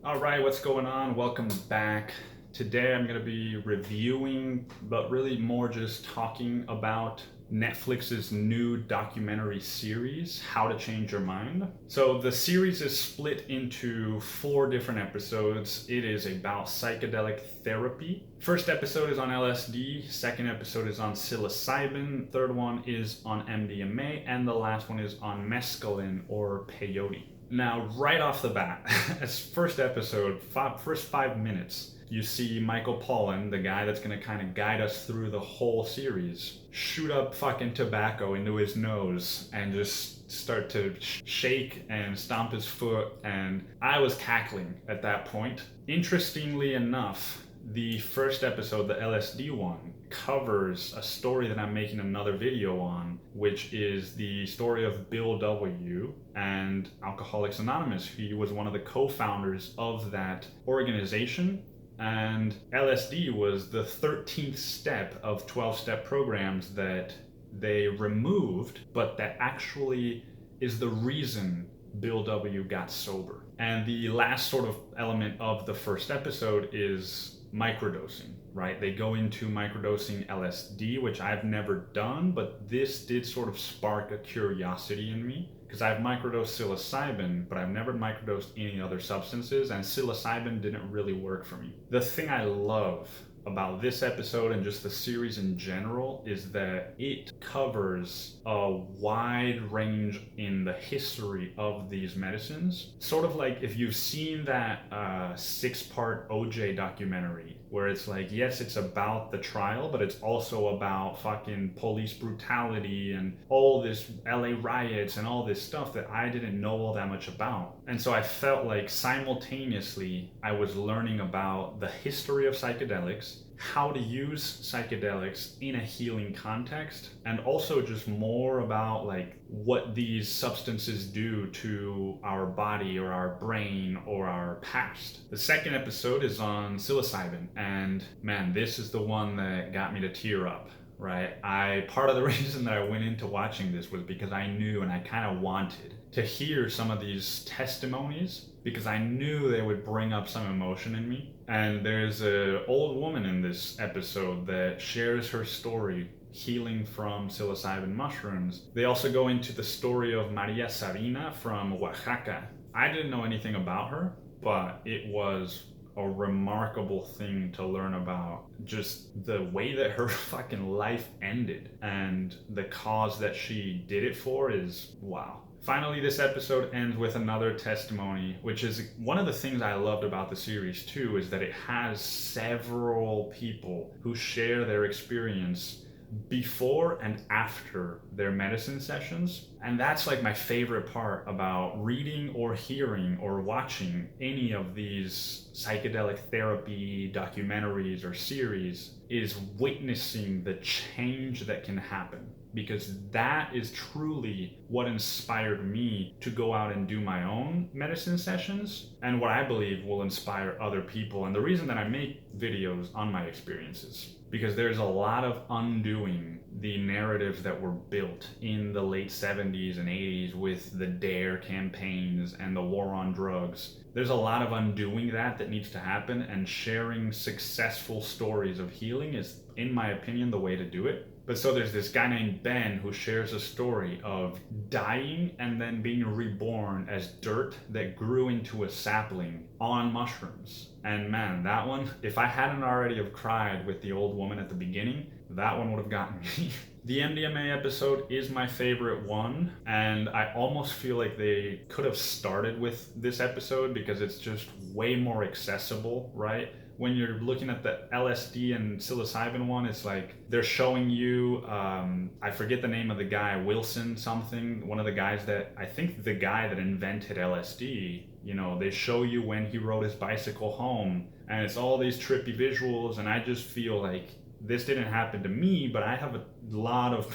All right, what's going on? Welcome back. Today I'm going to be reviewing, but really more just talking about Netflix's new documentary series, How to Change Your Mind. So the series is split into 4 different episodes. It is about psychedelic therapy. First episode is on LSD, second episode is on psilocybin, third one is on MDMA, and the last one is on mescaline or peyote. Now, right off the bat, as first episode, first 5 minutes, you see Michael Pollan, the guy that's going to kind of guide us through the whole series, shoot up fucking tobacco into his nose and just start to shake and stomp his foot, and I was cackling at that point. Interestingly enough, the first episode, the LSD one, covers a story that I'm making another video on, which is the story of Bill W. and Alcoholics Anonymous. He was one of the co-founders of that organization, and LSD was the 13th step of 12-step programs that they removed, but that actually is the reason Bill W. got sober. And the last sort of element of the first episode is microdosing, right? They go into microdosing LSD, which I've never done, but this did sort of spark a curiosity in me, because I've microdosed psilocybin, but I've never microdosed any other substances, and psilocybin didn't really work for me. The thing I love about this episode and just the series in general is that it covers a wide range in the history of these medicines. Sort of like if you've seen that 6-part OJ documentary, where it's like, yes, it's about the trial, but it's also about fucking police brutality and all this LA riots and all this stuff that I didn't know all that much about. And so I felt like simultaneously I was learning about the history of psychedelics, how to use psychedelics in a healing context, and also just more about like what these substances do to our body or our brain or our past. The second episode is on psilocybin, and man, this is the one that got me to tear up. Right? Part of the reason that I went into watching this was because I knew and I kind of wanted to hear some of these testimonies, because I knew they would bring up some emotion in me. And there's an old woman in this episode that shares her story healing from psilocybin mushrooms. They also go into the story of Maria Sabina from Oaxaca. I didn't know anything about her, but it was a remarkable thing to learn about, just the way that her fucking life ended and the cause that she did it for is wow. Finally, this episode ends with another testimony, which is one of the things I loved about the series too, is that it has several people who share their experience before and after their medicine sessions. And that's like my favorite part about reading or hearing or watching any of these psychedelic therapy documentaries or series, is witnessing the change that can happen. Because that is truly what inspired me to go out and do my own medicine sessions, and what I believe will inspire other people. And the reason that I make videos on my experiences, because there's a lot of undoing the narratives that were built in the late 70s and 80s with the DARE campaigns and the war on drugs. There's a lot of undoing that needs to happen, and sharing successful stories of healing is, in my opinion, the way to do it. But so there's this guy named Ben who shares a story of dying and then being reborn as dirt that grew into a sapling on mushrooms. And man, that one, if I hadn't already have cried with the old woman at the beginning, that one would have gotten me. The MDMA episode is my favorite one, and I almost feel like they could have started with this episode because it's just way more accessible, right? When you're looking at the LSD and psilocybin one, it's like they're showing you, I forget the name of the guy, Wilson something, one of the guys that, I think the guy that invented LSD, you know, they show you when he rode his bicycle home, and it's all these trippy visuals, and I just feel like this didn't happen to me, but I have a lot of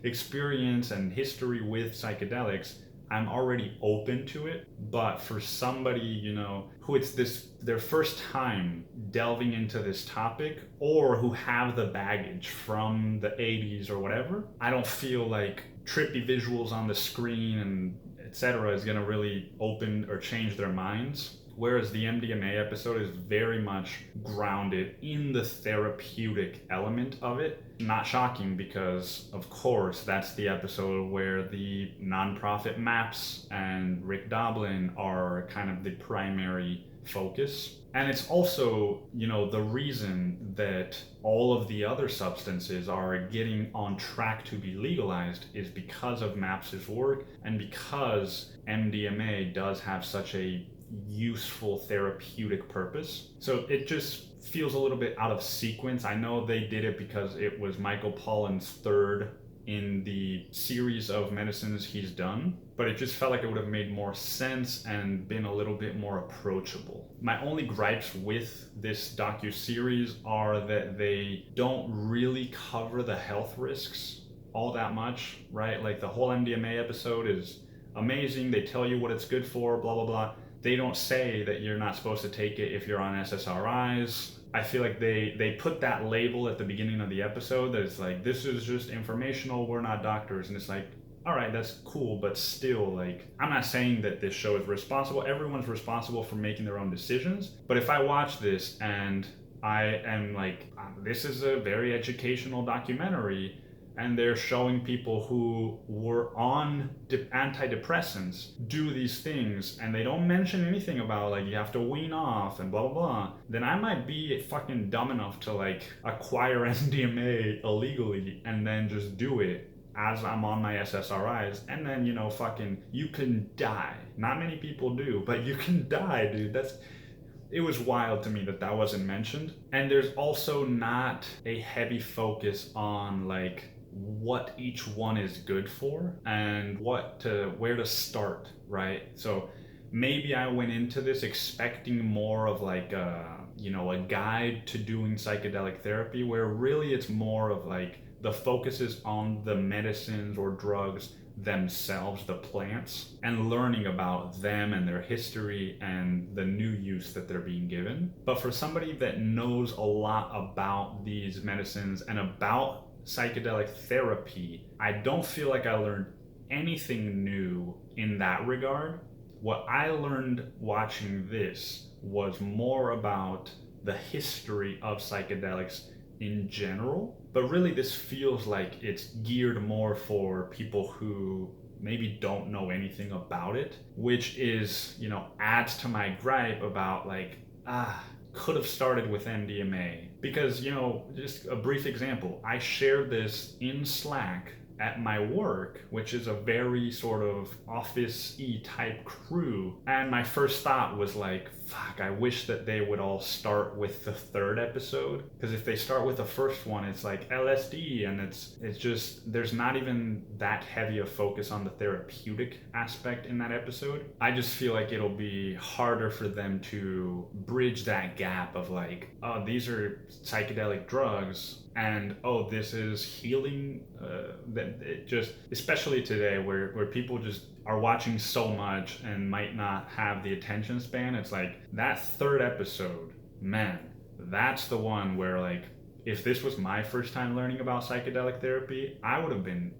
experience and history with psychedelics. I'm already open to it, but for somebody, you know, who it's their first time delving into this topic, or who have the baggage from the 80s or whatever, I don't feel like trippy visuals on the screen and etc. is going to really open or change their minds. whereas the MDMA episode is very much grounded in the therapeutic element of it. Not shocking, because of course that's the episode where the nonprofit MAPS and Rick Doblin are kind of the primary focus. And it's also, the reason that all of the other substances are getting on track to be legalized is because of MAPS's work, and because MDMA does have such a useful therapeutic purpose. So it just feels a little bit out of sequence. I know they did it because it was Michael Pollan's third in the series of medicines he's done, but it just felt like it would have made more sense and been a little bit more approachable. My only gripes with this docu-series are that they don't really cover the health risks all that much, right? Like the whole MDMA episode is amazing. They tell you what it's good for, blah, blah, blah. They don't say that you're not supposed to take it if you're on SSRIs. I feel like they put that label at the beginning of the episode that it's like, this is just informational, we're not doctors. And it's like, all right, that's cool, but still, like, I'm not saying that this show is responsible. Everyone's responsible for making their own decisions. But if I watch this and I am like, this is a very educational documentary, and they're showing people who were on antidepressants do these things, and they don't mention anything about like you have to wean off and blah blah blah, then I might be fucking dumb enough to like acquire MDMA illegally and then just do it as I'm on my SSRIs, and then fucking you can die. Not many people do, but you can die, dude. It was wild to me that wasn't mentioned. And there's also not a heavy focus on like what each one is good for and where to start, right? So maybe I went into this expecting more of like a guide to doing psychedelic therapy, where really it's more of like the focus is on the medicines or drugs themselves, the plants, and learning about them and their history and the new use that they're being given. But for somebody that knows a lot about these medicines and about psychedelic therapy, I don't feel like I learned anything new in that regard. What I learned watching this was more about the history of psychedelics in general, but really this feels like it's geared more for people who maybe don't know anything about it, which is, adds to my gripe about like, could have started with MDMA. Because, just a brief example, I shared this in Slack at my work, which is a very sort of office-y type crew. And my first thought was like, fuck, I wish that they would all start with the third episode. Because if they start with the first one, it's like LSD, and it's just, there's not even that heavy a focus on the therapeutic aspect in that episode. I just feel like it'll be harder for them to bridge that gap of like, oh, these are psychedelic drugs, and oh, this is healing. That it just, especially today where people just are watching so much and might not have the attention span. It's like that third episode, man, that's the one where like, if this was my first time learning about psychedelic therapy, I would have been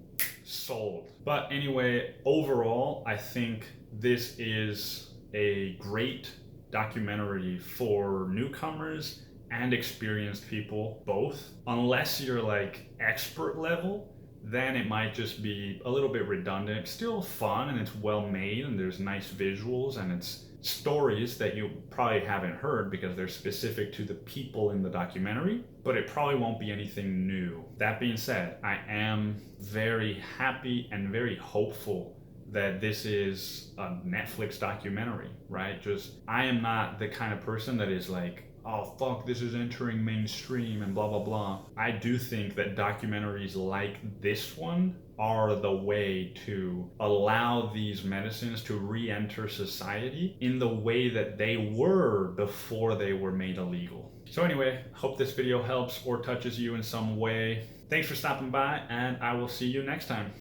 sold. But anyway, overall, I think this is a great documentary for newcomers and experienced people both. Unless you're like expert level, then it might just be a little bit redundant. It's still fun and it's well made and there's nice visuals and it's stories that you probably haven't heard because they're specific to the people in the documentary, but it probably won't be anything new. That being said, I am very happy and very hopeful that this is a Netflix documentary, right? Just, I am not the kind of person that is like, oh fuck, this is entering mainstream and blah blah blah. I do think that documentaries like this one are the way to allow these medicines to re-enter society in the way that they were before they were made illegal. So anyway, hope this video helps or touches you in some way. Thanks for stopping by, and I will see you next time.